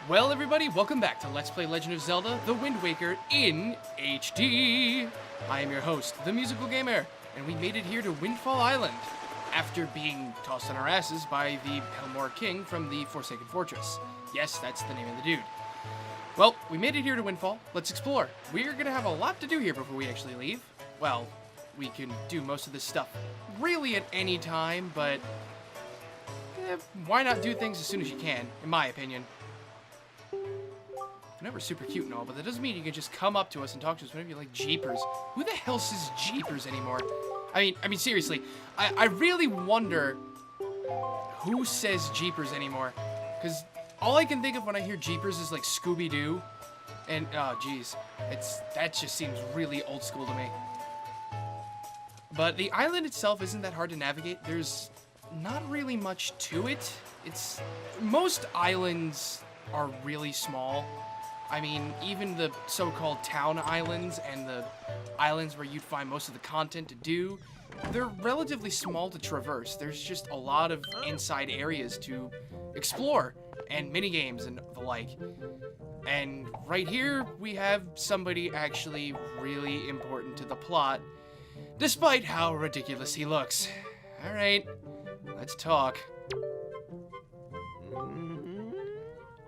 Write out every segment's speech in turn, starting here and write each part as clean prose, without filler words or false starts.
Well, everybody, welcome back to Let's Play Legend of Zelda: The Wind Waker in HD. I am your host, the Musical Gamer, and we made it here to Windfall Island after being tossed on our asses by the Helmore King from the Forsaken Fortress. Yes, that's the name of the dude. Well, we made it here to Windfall. Let's explore. We're gonna have a lot to do here before we actually leave. Well, we can do most of this stuff really at any time, but why not do things as soon as you can, in my opinion. I know we're super cute and all, but that doesn't mean you can just come up to us and talk to us whenever you like. Jeepers. Who the hell says Jeepers anymore? I mean, seriously. I really wonder who says Jeepers anymore. Because all I can think of when I hear Jeepers is like Scooby-Doo. And, oh, geez. That just seems really old school to me. But the island itself isn't that hard to navigate. There's not really much to it. Most islands are really small. I mean, even the so-called town islands and the islands where you'd find most of the content to do, they're relatively small to traverse. There's just a lot of inside areas to explore and minigames and the like. And right here, we have somebody actually really important to the plot, despite how ridiculous he looks. All right, let's talk.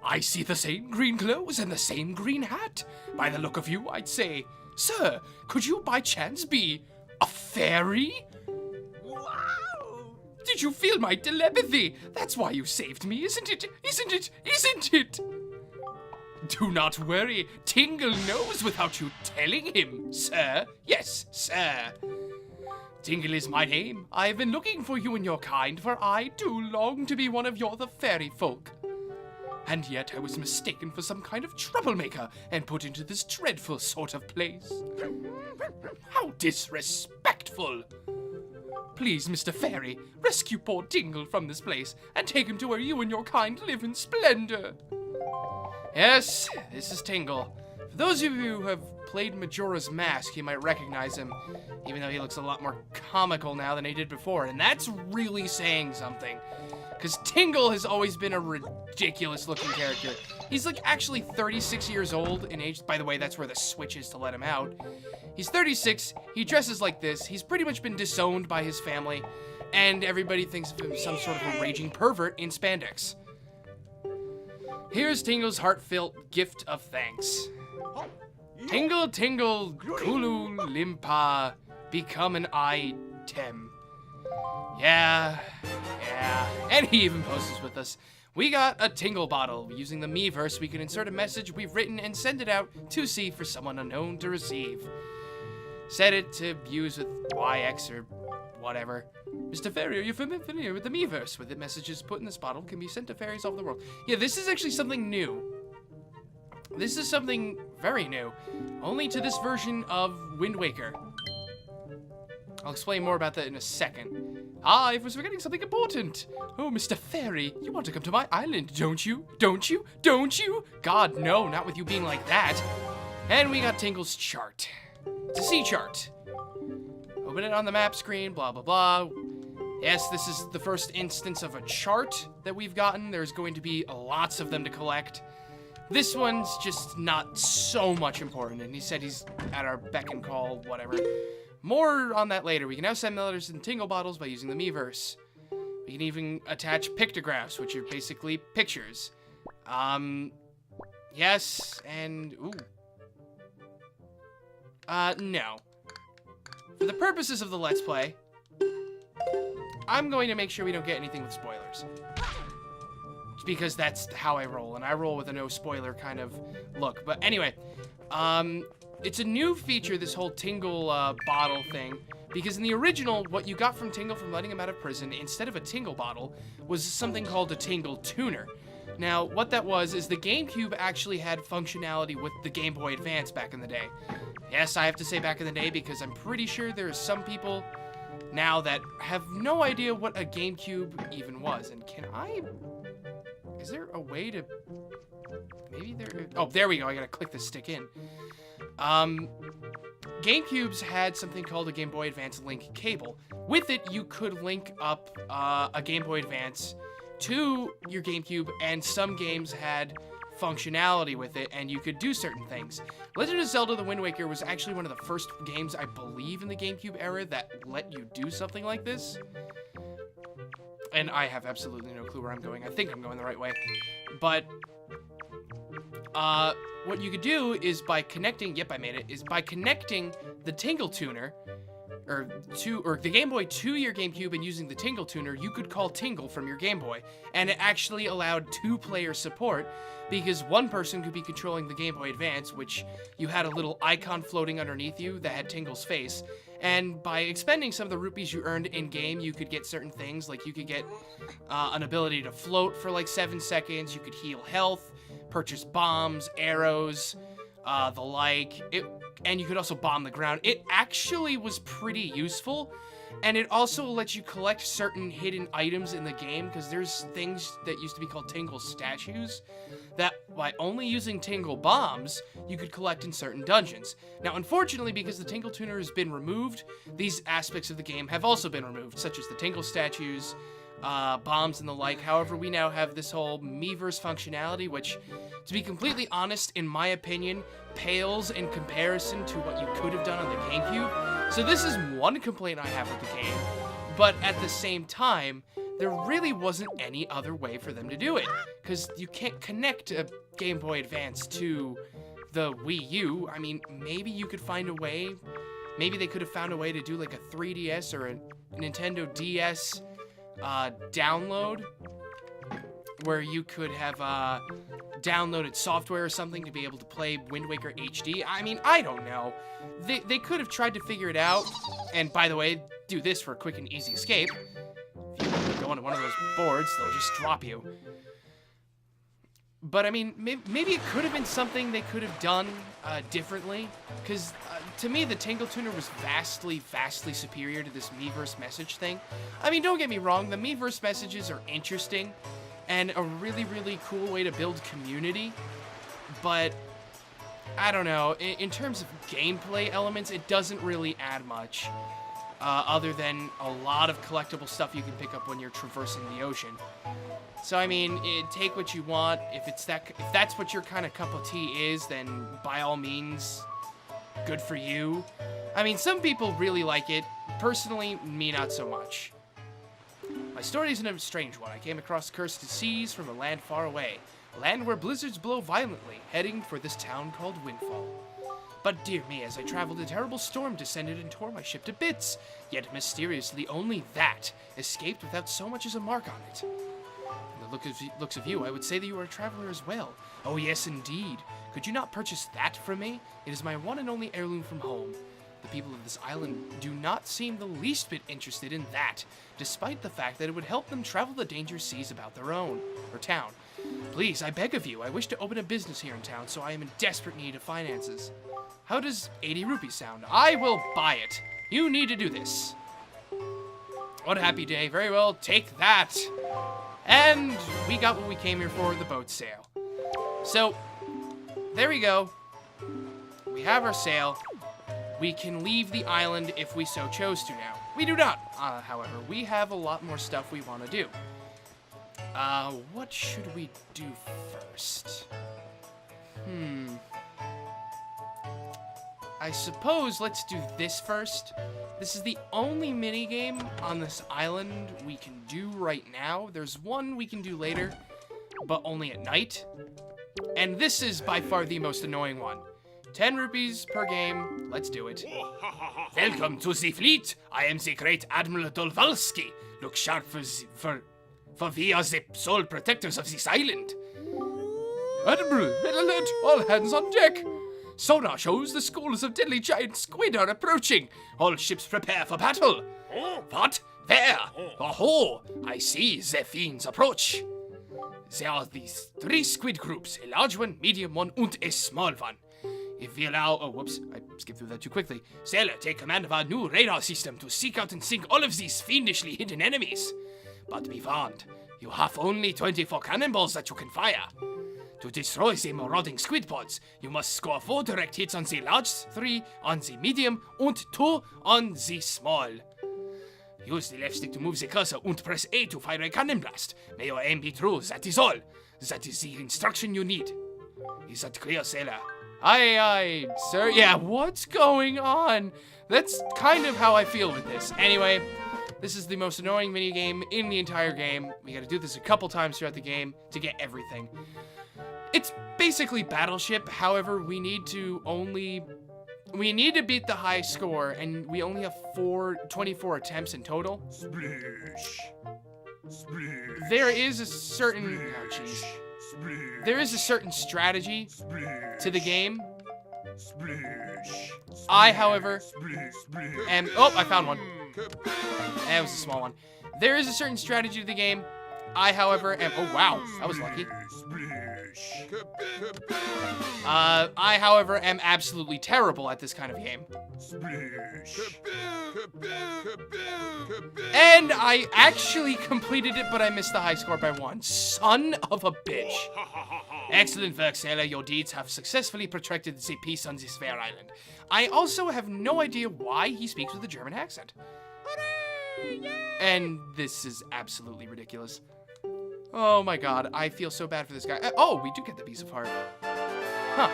I see the same green clothes and the same green hat. By the look of you, I'd say, sir, could you by chance be a fairy? Wow! Did you feel my telepathy? That's why you saved me, isn't it? Isn't it? Isn't it? Do not worry. Tingle knows without you telling him, sir. Yes, sir. Tingle is my name. I've been looking for you and your kind, for I too long to be one of the fairy folk. And yet I was mistaken for some kind of troublemaker and put into this dreadful sort of place. How disrespectful! Please, Mr. Fairy, rescue poor Tingle from this place and take him to where you and your kind live in splendor. Yes, this is Tingle. For those of you who have played Majora's Mask, you might recognize him, even though he looks a lot more comical now than he did before, and that's really saying something. Because Tingle has always been a ridiculous-looking character. He's, like, actually 36 years old in age. By the way, that's where the switch is to let him out. He's 36, he dresses like this, he's pretty much been disowned by his family, and everybody thinks of him as some sort of a raging pervert in spandex. Here's Tingle's heartfelt gift of thanks. Tingle, tingle, kulu, limpa, become an item. Yeah, and he even poses with us. We got a Tingle bottle. Using the Miiverse, we can insert a message we've written and send it out to sea for someone unknown to receive. Set it to use with YX or whatever. Mr. Fairy, are you familiar with the Miiverse? Where the messages put in this bottle can be sent to fairies all over the world. Yeah, this is actually something new. This is something very new. Only to this version of Wind Waker. I'll explain more about that in a second. I was forgetting something important. Oh, Mr. Fairy, you want to come to my island, don't you? Don't you? Don't you? God, no, not with you being like that. And we got Tingle's chart. It's a sea chart. Open it on the map screen, blah, blah, blah. Yes, this is the first instance of a chart that we've gotten. There's going to be lots of them to collect. This one's just not so much important, and he said he's at our beck and call, whatever. More on that later. We can now send letters in Tingle bottles by using the Miiverse. We can even attach pictographs, which are basically pictures. Yes, and, ooh. No. For the purposes of the Let's Play, I'm going to make sure we don't get anything with spoilers. Because that's how I roll, and I roll with a no spoiler kind of look. But anyway, it's a new feature, this whole Tingle bottle thing, because in the original, what you got from Tingle from letting him out of prison, instead of a Tingle bottle, was something called a Tinkle Tuner. Now, what that was is the GameCube actually had functionality with the Game Boy Advance back in the day. Yes, I have to say back in the day because I'm pretty sure there are some people now that have no idea what a GameCube even was. And is there a way to... Maybe there... Oh, there we go. I gotta click the stick in. GameCubes had something called a Game Boy Advance link cable. With it, you could link up a Game Boy Advance to your GameCube, and some games had functionality with it, and you could do certain things. Legend of Zelda: The Wind Waker was actually one of the first games, I believe, in the GameCube era that let you do something like this. And I have absolutely no clue where I'm going. I think I'm going the right way. But, what you could do is by connecting, yep, I made it, is by connecting the Tinkle Tuner, or the Game Boy to your GameCube and using the Tinkle Tuner, you could call Tingle from your Game Boy. And it actually allowed 2-player support, because one person could be controlling the Game Boy Advance, which you had a little icon floating underneath you that had Tingle's face. And by expending some of the rupees you earned in-game, you could get certain things, like you could get an ability to float for like 7 seconds, you could heal health, purchase bombs, arrows, the like, and you could also bomb the ground. It actually was pretty useful, and it also lets you collect certain hidden items in the game, because there's things that used to be called Tingle statues that, by only using Tingle bombs, you could collect in certain dungeons. Now, unfortunately, because the Tinkle Tuner has been removed, these aspects of the game have also been removed, such as the Tingle statues, bombs, and the like. However, we now have this whole Miiverse functionality, which, to be completely honest, in my opinion, pales in comparison to what you could have done on the GameCube. So this is one complaint I have with the game, but at the same time, there really wasn't any other way for them to do it, because you can't connect a Game Boy Advance to the Wii U. I mean, maybe you could find a way, maybe they could have found a way to do like a 3DS or a Nintendo DS download, where you could have downloaded software or something to be able to play Wind Waker HD. I mean, I don't know. They could have tried to figure it out, and by the way, do this for a quick and easy escape. If you go onto one of those boards, they'll just drop you. But I mean, maybe it could have been something they could have done differently, because to me, the Tinkle Tuner was vastly, vastly superior to this Miiverse message thing. I mean, don't get me wrong, the Miiverse messages are interesting, and a really, really cool way to build community, but I don't know, in terms of gameplay elements, it doesn't really add much, other than a lot of collectible stuff you can pick up when you're traversing the ocean. So I mean, take what you want. If that's what your kind of cup of tea is, then by all means, good for you. I mean, some people really like it. Personally, me not so much. My story isn't a strange one. I came across cursed seas from a land far away, a land where blizzards blow violently, heading for this town called Windfall. But dear me, as I traveled, a terrible storm descended and tore my ship to bits. Yet mysteriously, only that escaped without so much as a mark on it. From the looks of you, I would say that you are a traveler as well. Oh yes, indeed. Could you not purchase that from me? It is my one and only heirloom from home. The people of this island do not seem the least bit interested in that, despite the fact that it would help them travel the dangerous seas about their own, or town. Please, I beg of you, I wish to open a business here in town, so I am in desperate need of finances. How does 80 rupees sound? I will buy it. You need to do this. What a happy day. Very well, take that. And we got what we came here for, the boat sail. So, there we go. We have our sail. We can leave the island if we so chose to now. We do not, however. We have a lot more stuff we want to do. What should we do first? I suppose let's do this first. This is the only minigame on this island we can do right now. There's one we can do later, but only at night. And this is by far the most annoying one. 10 rupees per game. Let's do it. Welcome to the fleet. I am the great Admiral Dolvalski. Look sharp for we are the sole protectors of this island. Admiral, red alert, all hands on deck. Sonar shows the schools of deadly giant squid are approaching. All ships prepare for battle. What? Where? Oh, I see the fiends approach. There are these 3 squid groups, a large one, medium one, and a small one. If we allow... Oh, whoops, I skipped through that too quickly. Sailor, take command of our new radar system to seek out and sink all of these fiendishly hidden enemies. But be warned, you have only 24 cannonballs that you can fire. To destroy the marauding squid pods, you must score 4 direct hits on the large, 3 on the medium, and 2 on the small. Use the left stick to move the cursor and press A to fire a cannon blast. May your aim be true, that is all. That is the instruction you need. Is that clear, sailor? Aye, sir. Yeah, what's going on? That's kind of how I feel with this. Anyway, this is the most annoying minigame in the entire game. We gotta do this a couple times throughout the game to get everything. It's basically Battleship, however, we need to beat the high score, and we only have 24 attempts in total. Splish. Splish. There is a certain, there is a certain strategy to the game. I, however, am, oh, I found one. That was a small one. There is a certain strategy to the game. I, however, am, oh wow, that was lucky. I, however, am absolutely terrible at this kind of game. And I actually completed it, but I missed the high score by 1. Son of a bitch. Excellent work, sailor. Your deeds have successfully protracted the peace on this fair island. I also have no idea why he speaks with a German accent. And this is absolutely ridiculous. Oh my god, I feel so bad for this guy. Oh, we do get the piece of heart. Huh.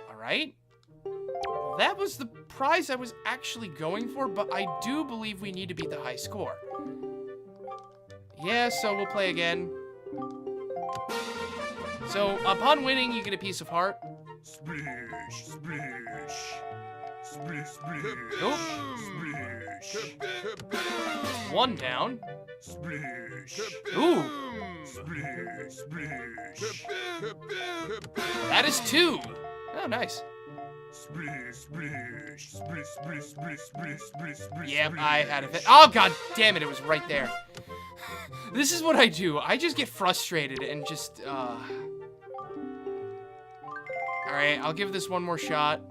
Alright. Well, that was the prize I was actually going for, but I do believe we need to beat the high score. Yeah, so we'll play again. So, upon winning, you get a piece of heart. Splish, splish. Splish, splish. Nope. Splish. 1 down. Splish. Ooh. Splish, splish. That is 2. Oh, nice. Splish, splish. Splish, splish, splish, splish, splish, splish. Yep, I had it. Oh, god damn it, it was right there. This is what I do. I just get frustrated and just, Alright, I'll give this one more shot.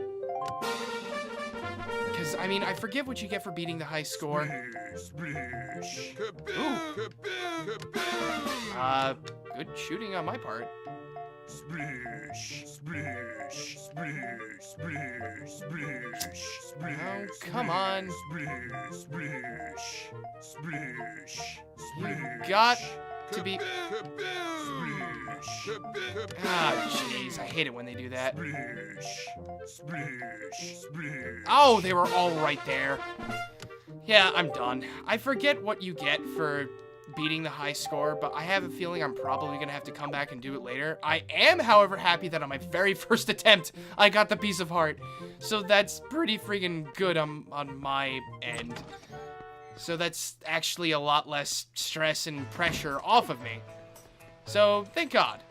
Because, I mean, I forget what you get for beating the high score. Splish. Ooh. Good shooting on my part. Splish, splish, splish, splish, splish, splish. Oh, come on. Splish, splish, splish, You got to be... splish. Ah, jeez, I hate it when they do that. Splish, splish, splish. Oh, they were all right there. Yeah, I'm done. I forget what you get for beating the high score, but I have a feeling I'm probably gonna have to come back and do it later. I am, however, happy that on my very first attempt, I got the piece of heart. So that's pretty freaking good on my end. So that's actually a lot less stress and pressure off of me. So, thank God.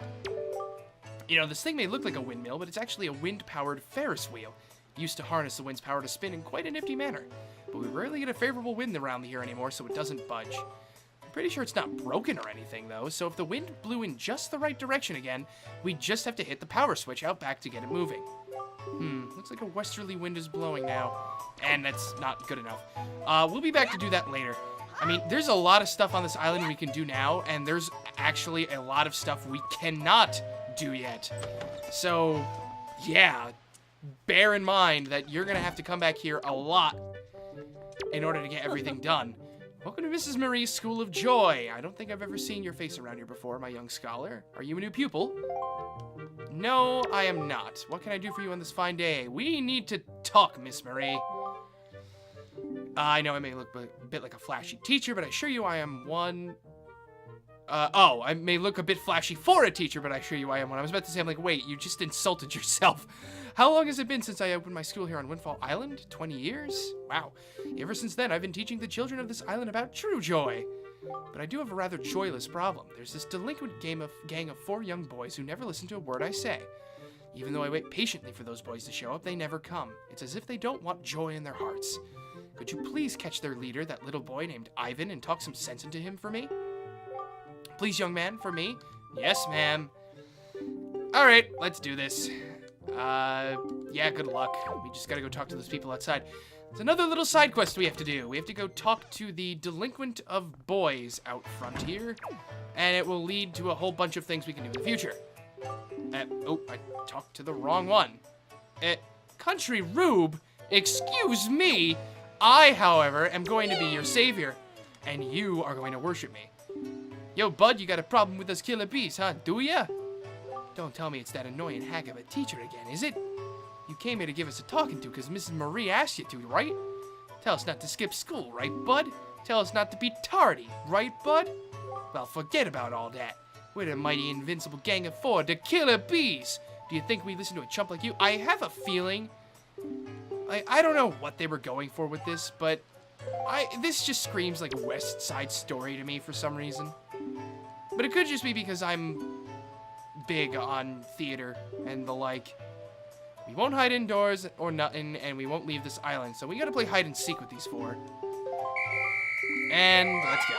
You know, this thing may look like a windmill, but it's actually a wind-powered Ferris wheel. Used to harness the wind's power to spin in quite a nifty manner. But we rarely get a favorable wind around here anymore, so it doesn't budge. I'm pretty sure it's not broken or anything, though, so if the wind blew in just the right direction again, we just have to hit the power switch out back to get it moving. Looks like a westerly wind is blowing now, and that's not good enough. We'll be back to do that later. I mean, there's a lot of stuff on this island we can do now, and there's actually a lot of stuff we cannot do yet. So, yeah, bear in mind that you're gonna have to come back here a lot in order to get everything done. Welcome to Mrs. Marie's School of Joy. I don't think I've ever seen your face around here before, my young scholar. Are you a new pupil? No, I am not. What can I do for you on this fine day? We need to talk, Miss Marie. I know I may look a bit like a flashy teacher, but I assure you I am one. I may look a bit flashy for a teacher, but I assure you I am one. I was about to say, I'm like, wait, you just insulted yourself. How long has it been since I opened my school here on Windfall Island? 20 years? Wow. Ever since then, I've been teaching the children of this island about true joy. But I do have a rather joyless problem. There's this delinquent gang of 4 young boys who never listen to a word I say. Even though I wait patiently for those boys to show up, they never come. It's as if they don't want joy in their hearts. Could you please catch their leader, that little boy named Ivan, and talk some sense into him for me? Please, young man, for me? Yes, ma'am. Alright, let's do this. Yeah, good luck. We just gotta go talk to those people outside. There's another little side quest we have to do. We have to go talk to the delinquent of boys out front here, and it will lead to a whole bunch of things we can do in the future. Oh, I talked to the wrong one. Country Rube? Excuse me? I, however, am going to be your savior, and you are going to worship me. Yo, bud, you got a problem with those killer bees, huh? Do ya? Don't tell me it's that annoying hack of a teacher again, is it? You came here to give us a talking to because Mrs. Marie asked you to, right? Tell us not to skip school, right, bud? Tell us not to be tardy, right, bud? Well, forget about all that. We're the mighty invincible gang of 4, the killer bees. Do you think we listen to a chump like you? I have a feeling... I don't know what they were going for with this, but... this just screams like a West Side Story to me for some reason. But it could just be because I'm big on theater and the like. We won't hide indoors or nothing, and we won't leave this island. So we gotta play hide and seek with these 4. And let's go.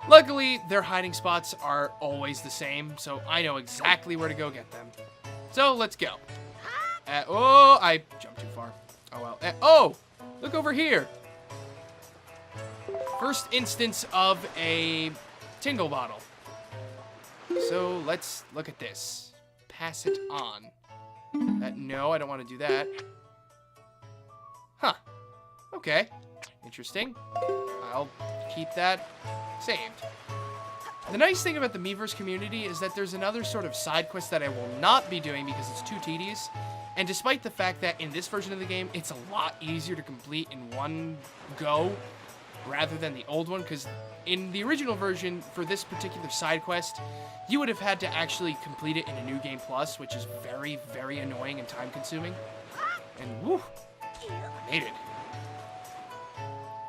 Luckily, their hiding spots are always the same, so I know exactly where to go get them. So let's go. Oh, I jumped too far. Oh well. Oh, look over here. First instance of a tingle bottle. So let's look at this. Pass it on. No, I don't want to do that. Huh. Okay. Interesting. I'll keep that saved. The nice thing about the Miiverse community is that there's another sort of side quest that I will not be doing because it's too tedious. And despite the fact that in this version of the game, it's a lot easier to complete in one go rather than the old one, because in the original version, for this particular side quest, you would have had to actually complete it in a New Game Plus, which is very, very annoying and time-consuming. And woo, I made it.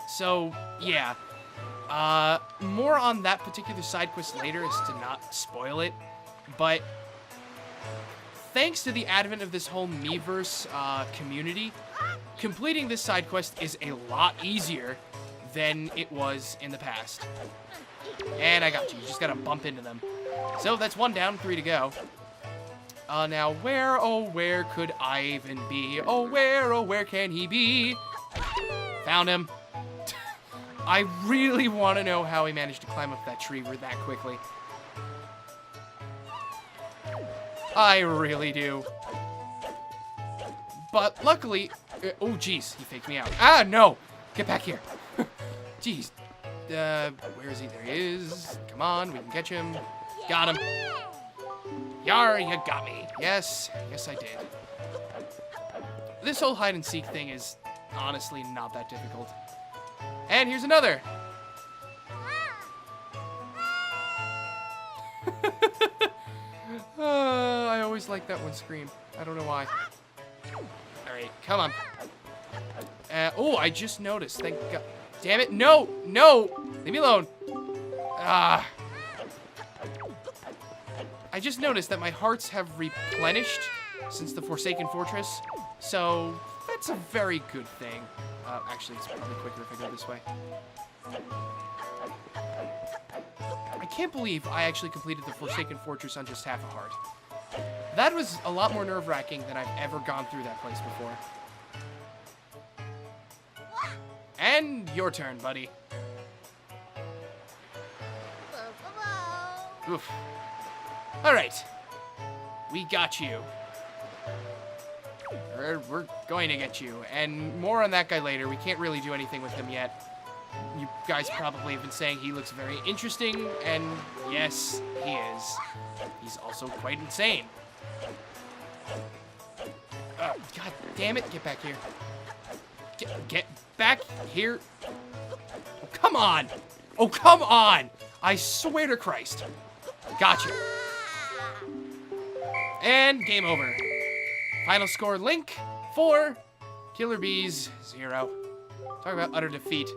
So, yeah. More on that particular side quest later as to not spoil it, but thanks to the advent of this whole Miiverse community, completing this side quest is a lot easier than it was in the past. And I got you. You just gotta bump into them. So that's 1 down, 3 to go. Now where, oh where could Ivan be? Oh where can he be? Found him. I really want to know how he managed to climb up that tree that quickly. I really do. But luckily... oh, jeez. He faked me out. Ah, no! Get back here. Jeez. Where is he? There he is. Come on, we can catch him. Got him. Yar, you got me. Yes. Yes, I did. This whole hide and seek thing is honestly not that difficult. And here's another. I always like that one scream. I don't know why. Alright, come on. Oh, I just noticed. Thank God. Damn it. No! No! Leave me alone. Ah. I just noticed that my hearts have replenished since the Forsaken Fortress. So, that's a very good thing. Actually, it's probably quicker if I go this way. I can't believe I actually completed the Forsaken Fortress on just half a heart. That was a lot more nerve-wracking than I've ever gone through that place before. And your turn, buddy. Oof. Alright. We got you. We're going to get you. And more on that guy later. We can't really do anything with him yet. You guys probably have been saying he looks very interesting, and yes, he is. He's also quite insane. God damn it, get back here. Get back here. Oh, come on. Oh, come on. I swear to Christ. Gotcha. And game over. Final score, Link, 4. Killer Bees, 0. Talk about utter defeat.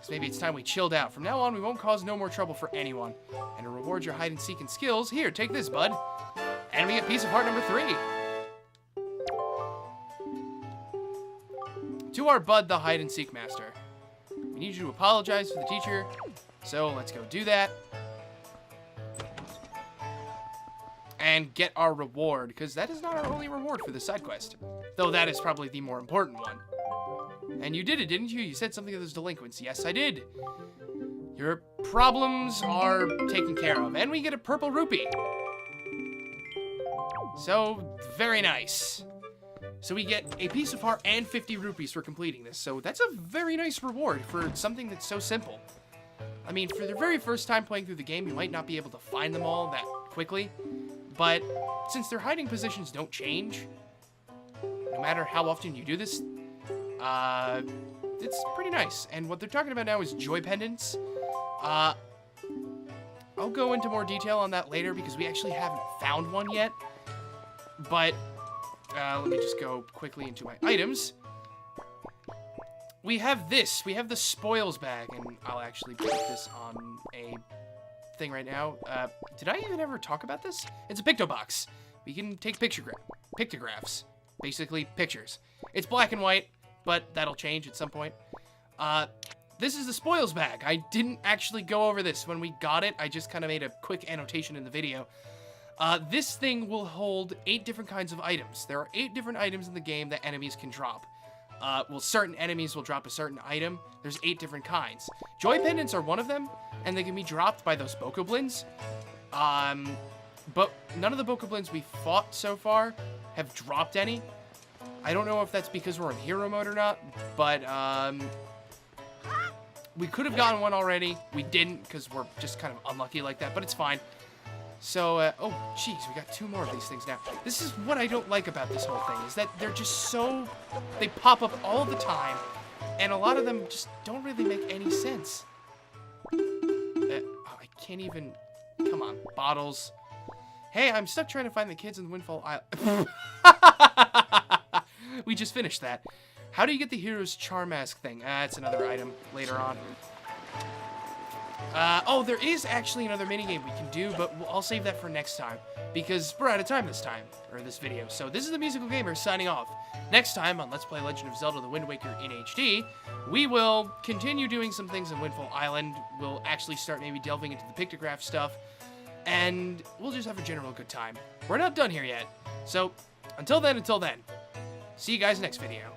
So maybe it's time we chilled out. From now on, we won't cause no more trouble for anyone. And to reward your hide and seek and skills, here, take this, bud. And we get piece of heart number 3. To our bud, the hide and seek master. We need you to apologize to the teacher. So let's go do that. And get our reward, because that is not our only reward for this side quest. Though that is probably the more important one. And you did it, didn't you? You said something to those delinquents. Yes, I did. Your problems are taken care of. And we get a purple rupee. So, very nice. So we get a piece of heart and 50 rupees for completing this. So that's a very nice reward for something that's so simple. I mean, for the very first time playing through the game, you might not be able to find them all that quickly. But since their hiding positions don't change, no matter how often you do this, it's pretty nice. And what they're talking about now is joy pendants. I'll go into more detail on that later because we actually haven't found one yet. But let me just go quickly into my items. We have this. We have the spoils bag, and I'll actually put this on a thing right now. Did I even ever talk about this? It's a picto box. We can take pictographs. Basically, pictures. It's black and white, but that'll change at some point. This is the spoils bag. I didn't actually go over this when we got it. I just kind of made a quick annotation in the video. This thing will hold 8 different kinds of items. There are 8 different items in the game that enemies can drop. Well, certain enemies will drop a certain item. There's 8 different kinds. Joy pendants are one of them, and they can be dropped by those bokoblins. But none of the bokoblins we fought so far have dropped any. I don't know if that's because we're in hero mode or not, but we could have gotten one already. We didn't because we're just kind of unlucky like that, but it's fine. So, oh, jeez, we got 2 more of these things now. This is what I don't like about this whole thing, is that they're just so... They pop up all the time, and a lot of them just don't really make any sense. Oh, I can't even... Come on, bottles. Hey, I'm stuck trying to find the kids in Windfall Island. We just finished that. How do you get the hero's charm mask thing? It's another item later on. Oh, there is actually another minigame we can do, but I'll save that for next time, because we're out of time this time, or this video. So this is the Musical Gamer signing off. Next time on Let's Play Legend of Zelda The Wind Waker in HD, we will continue doing some things in Windfall Island. We'll actually start maybe delving into the pictograph stuff, and we'll just have a general good time. We're not done here yet. So, until then, see you guys next video.